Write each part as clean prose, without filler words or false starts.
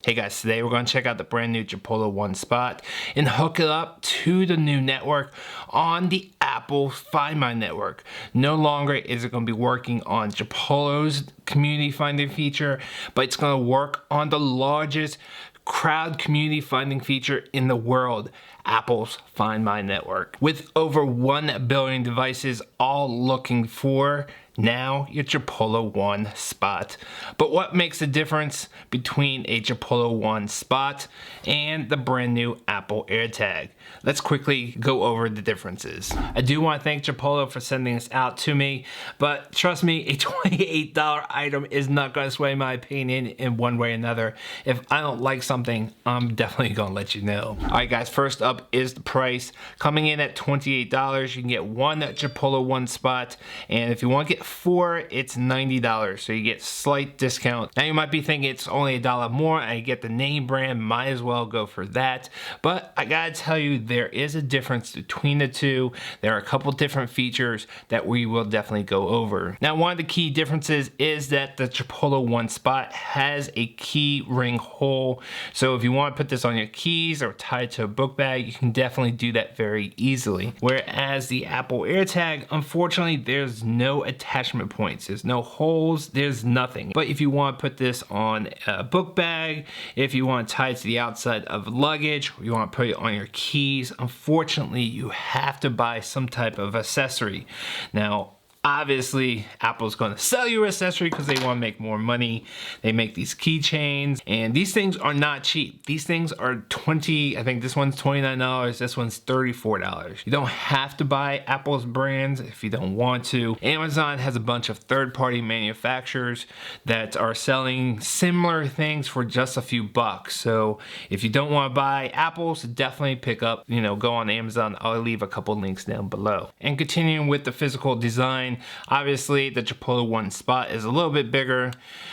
Hey guys, today we're going to check out the brand new Chipolo One Spot and hook it up to the new network on the Apple Find My network. No longer is it going to be working on Chipolo's community finding feature, but it's going to work on the largest crowd community finding feature in the world, Apple's Find My network. With over 1 billion devices all looking for now your Chipolo One Spot. But what makes the difference between a Chipolo One Spot and the brand new Apple AirTag? Let's quickly go over the differences. I do want to thank Chipolo for sending this out to me, but trust me, a $28 item is not going to sway my opinion in one way or another. If I don't like something, I'm definitely going to let you know. Alright guys, first up is the price. Coming in at $28, you can get one Chipolo One Spot, and if you want to get 4, it's $90, so you get slight discount. Now you might be thinking it's only $1 more, I get the name brand, might as well go for that, but I gotta tell you, there is a difference between the two. There are a couple different features that we will definitely go over. Now one of the key differences is that the Chipolo One Spot has a key ring hole, so if you want to put this on your keys or tie it to a book bag, you can definitely do that very easily. Whereas the Apple AirTag, unfortunately, there's no attachment points. There's no holes, there's nothing. But if you want to put this on a book bag, if you want to tie it to the outside of luggage, or you want to put it on your keys, unfortunately, you have to buy some type of accessory. Now, obviously, Apple's going to sell you an accessory because they want to make more money. They make these keychains, and these things are not cheap. These things are I think this one's $29, this one's $34. You don't have to buy Apple's brands if you don't want to. Amazon has a bunch of third-party manufacturers that are selling similar things for just a few bucks. So if you don't want to buy Apple's, definitely pick up, go on Amazon. I'll leave a couple links down below. And continuing with the physical design, obviously the Chipolo One Spot is a little bit bigger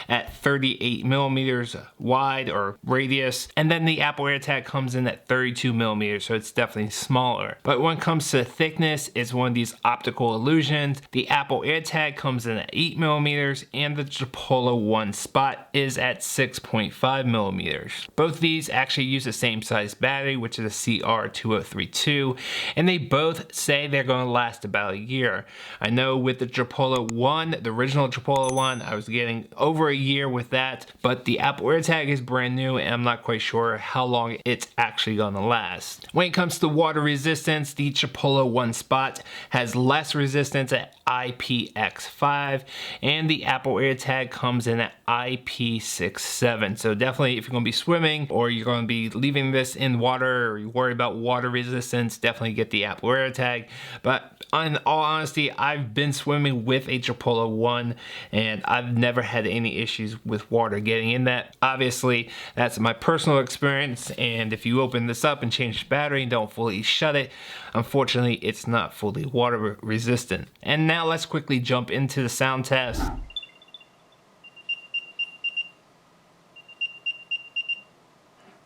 at 38 millimeters wide or radius, and then the Apple AirTag comes in at 32 millimeters, so it's definitely smaller. But when it comes to thickness, it's one of these optical illusions. The Apple AirTag comes in at 8 millimeters and the Chipolo One Spot is at 6.5 millimeters. Both these actually use the same size battery, which is a CR2032, and they both say they're going to last about a year. I know with the Chipolo One, the original Chipolo One, I was getting over a year with that, but the Apple AirTag is brand new and I'm not quite sure how long it's actually gonna last. When it comes to water resistance, the Chipolo One Spot has less resistance at IPX5 and the Apple AirTag comes in at IP67. So definitely if you're gonna be swimming or you're gonna be leaving this in water or you worry about water resistance, definitely get the Apple AirTag. But in all honesty, I've been swimming with a Chipolo One and I've never had any issues with water getting in that. Obviously, that's my personal experience, and if you open this up and change the battery and don't fully shut it, unfortunately, it's not fully water resistant. And now let's quickly jump into the sound test.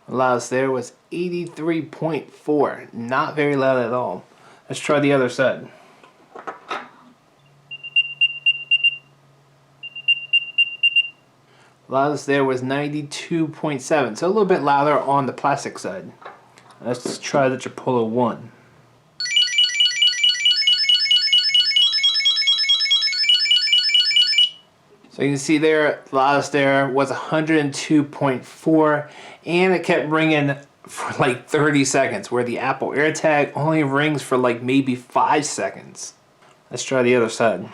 Loudness there was 83.4, not very loud at all. Let's try the other side. Loudness there was 92.7, so a little bit louder on the plastic side. Let's try the Chipolo One. So you can see there, loudness there was 102.4, and it kept ringing for like 30 seconds, where the Apple AirTag only rings for like maybe 5 seconds. Let's try the other side.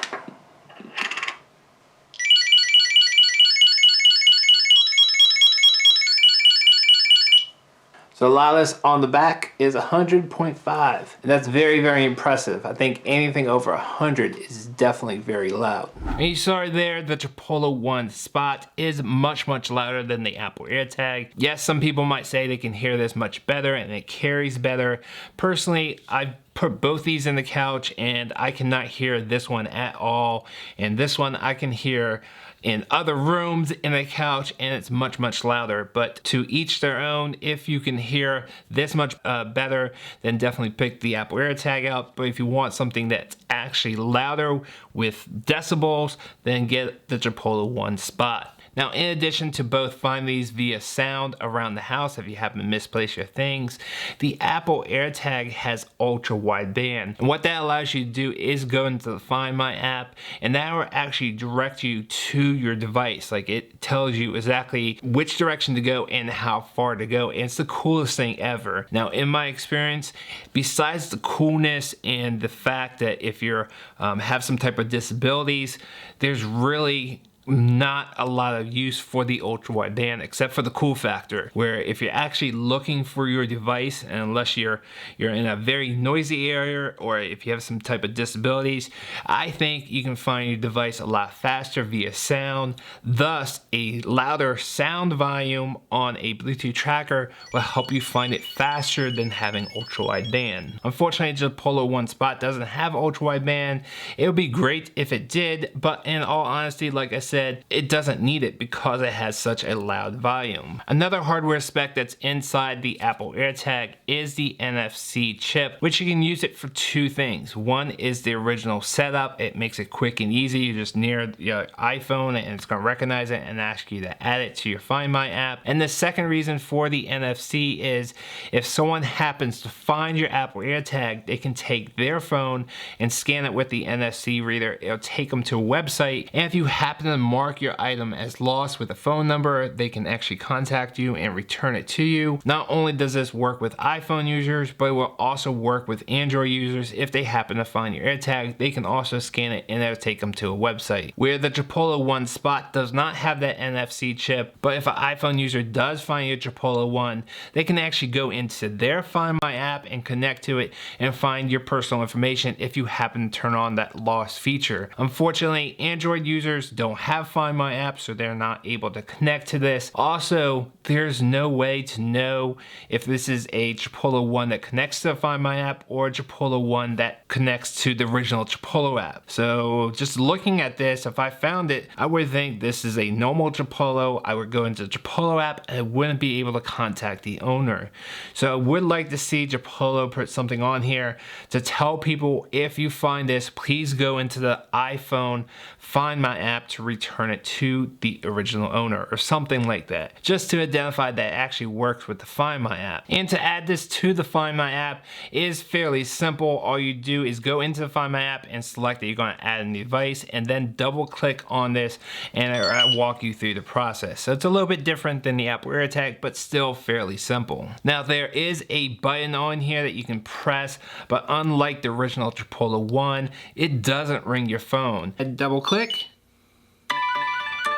So loudness on the back is 100.5, and that's very, very impressive. I think anything over 100 is definitely very loud. And you saw there, the Chipolo One Spot is much, much louder than the Apple AirTag. Yes, some people might say they can hear this much better and it carries better. Personally, I've put both these in the couch and I cannot hear this one at all, and this one I can hear in other rooms in the couch and it's much, much louder. But to each their own. If you can hear this much better, then definitely pick the Apple AirTag out. But if you want something that's actually louder with decibels, then get the Chipolo One Spot. Now, in addition to both find these via sound around the house if you happen to misplace your things, the Apple AirTag has Ultrawide Band. And what that allows you to do is go into the Find My app, and that will actually direct you to your device. Like, it tells you exactly which direction to go and how far to go. And it's the coolest thing ever. Now, in my experience, besides the coolness and the fact that if you're have some type of disabilities, there's really not a lot of use for the ultra-wide band except for the cool factor, where if you're actually looking for your device, and unless you're in a very noisy area or if you have some type of disabilities, I think you can find your device a lot faster via sound. Thus, a louder sound volume on a Bluetooth tracker will help you find it faster than having ultra-wide band. Unfortunately, Chipolo One Spot doesn't have ultra-wide band. It would be great if it did, but in all honesty, like I said, it doesn't need it because it has such a loud volume. Another hardware spec that's inside the Apple AirTag is the NFC chip, which you can use it for two things. One is the original setup. It makes it quick and easy. You just near your iPhone and it's going to recognize it and ask you to add it to your Find My app. And the second reason for the NFC is if someone happens to find your Apple AirTag, they can take their phone and scan it with the NFC reader. It'll take them to a website, and if you happen to mark your item as lost with a phone number, they can actually contact you and return it to you. Not only does this work with iPhone users, but it will also work with Android users. If they happen to find your AirTag, they can also scan it and it'll take them to a website. Where the Chipolo One Spot does not have that NFC chip, but if an iPhone user does find your Chipolo One, they can actually go into their Find My app and connect to it and find your personal information if you happen to turn on that lost feature. Unfortunately, Android users don't have Find My app, so they're not able to connect to this. Also, there's no way to know if this is a Chipolo One that connects to the Find My app or a Chipolo One that connects to the original Chipolo app. So just looking at this, if I found it, I would think this is a normal Chipolo. I would go into the Chipolo app and I wouldn't be able to contact the owner. So I would like to see Chipolo put something on here to tell people, if you find this, please go into the iPhone Find My app to return it to the original owner or something like that, just to identify that it actually works with the Find My app. And to add this to the Find My app is fairly simple. All you do is go into the Find My app and select that you're going to add a new device, and then double click on this and I'll walk you through the process. So it's a little bit different than the Apple AirTag, but still fairly simple. Now, there is a button on here that you can press, but unlike the original Chipolo One, it doesn't ring your phone. I double click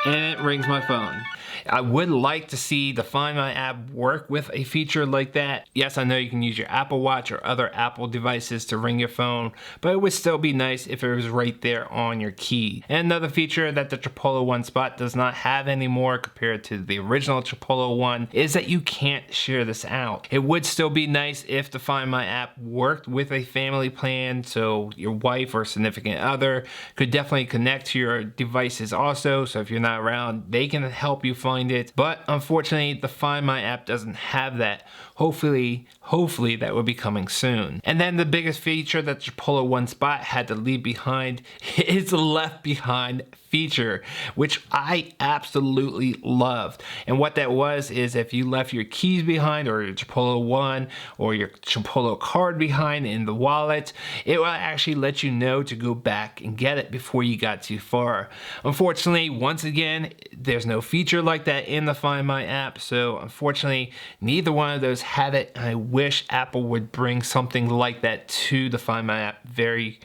and it rings my phone. I would like to see the Find My app work with a feature like that. Yes, I know you can use your Apple Watch or other Apple devices to ring your phone, but it would still be nice if it was right there on your key. And another feature that the Chipolo One Spot does not have anymore compared to the original Chipolo One is that you can't share this out. It would still be nice if the Find My app worked with a family plan, so your wife or significant other could definitely connect to your devices also, so if you're not around, they can help you find it. But unfortunately, the Find My app doesn't have that. Hopefully that will be coming soon. And then the biggest feature that Chipolo One Spot had to leave behind is the Left Behind feature, which I absolutely loved. And what that was is if you left your keys behind, or your Chipolo One or your Chipolo card behind in the wallet, it will actually let you know to go back and get it before you got too far. Unfortunately, once again, there's no feature like that in the Find My app, so unfortunately neither one of those have it. I wish Apple would bring something like that to the Find My app very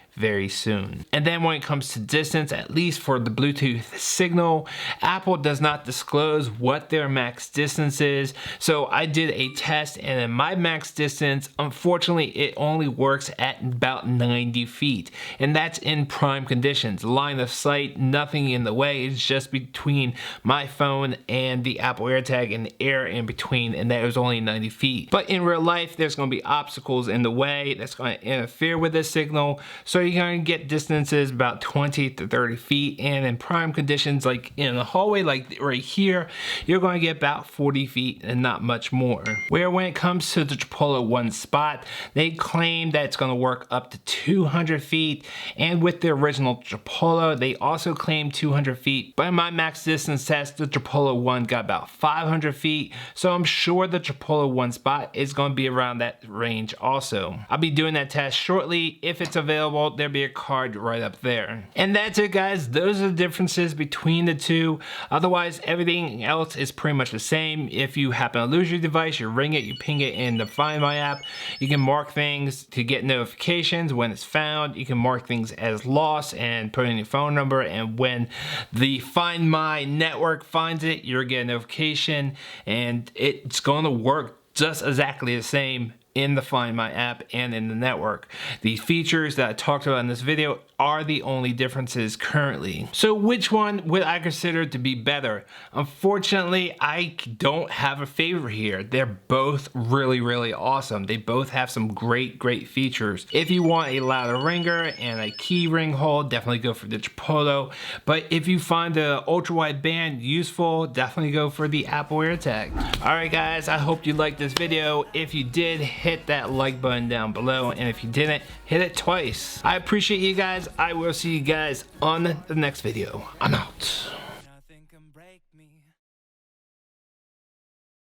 soon. And then when it comes to distance, at least for the Bluetooth signal, Apple does not disclose what their max distance is. So I did a test, and in my max distance, unfortunately, it only works at about 90 feet. And that's in prime conditions. Line of sight, nothing in the way. It's just between my phone and the Apple AirTag and the air in between, and that was only 90 feet. But in real life, there's going to be obstacles in the way that's going to interfere with this signal. So you're going to get distances about 20 to 30 feet, and in prime conditions like in the hallway like right here, you're going to get about 40 feet and not much more. Where when it comes to the Chipolo one spot, they claim that it's going to work up to 200 feet, and with the original Chipolo they also claim 200 feet, but in my max distance test the Chipolo one got about 500 feet, so I'm sure the Chipolo one spot is going to be around that range also. I'll be doing that test shortly. If it's available, there'll be a card right up there. And that's it, guys. Those are the differences between the two. Otherwise, everything else is pretty much the same. If you happen to lose your device, you ring it, you ping it in the Find My app. You can mark things to get notifications when it's found. You can mark things as lost and put in your phone number, and when the Find My network finds it, you'll get a notification, and it's going to work just exactly the same in the Find My app and in the network. The features that I talked about in this video are the only differences currently. So which one would I consider to be better? Unfortunately, I don't have a favorite here. They're both really awesome. They both have some great features. If you want a louder ringer and a key ring hole, definitely go for the Chipolo. But if you find the Ultrawide Band useful, definitely go for the Apple AIRTAG. Alright guys, I hope you liked this video. If you did, hit that like button down below, and if you didn't, hit it twice. I appreciate you guys. I will see you guys on the next video. I'm out. Nothing can break me.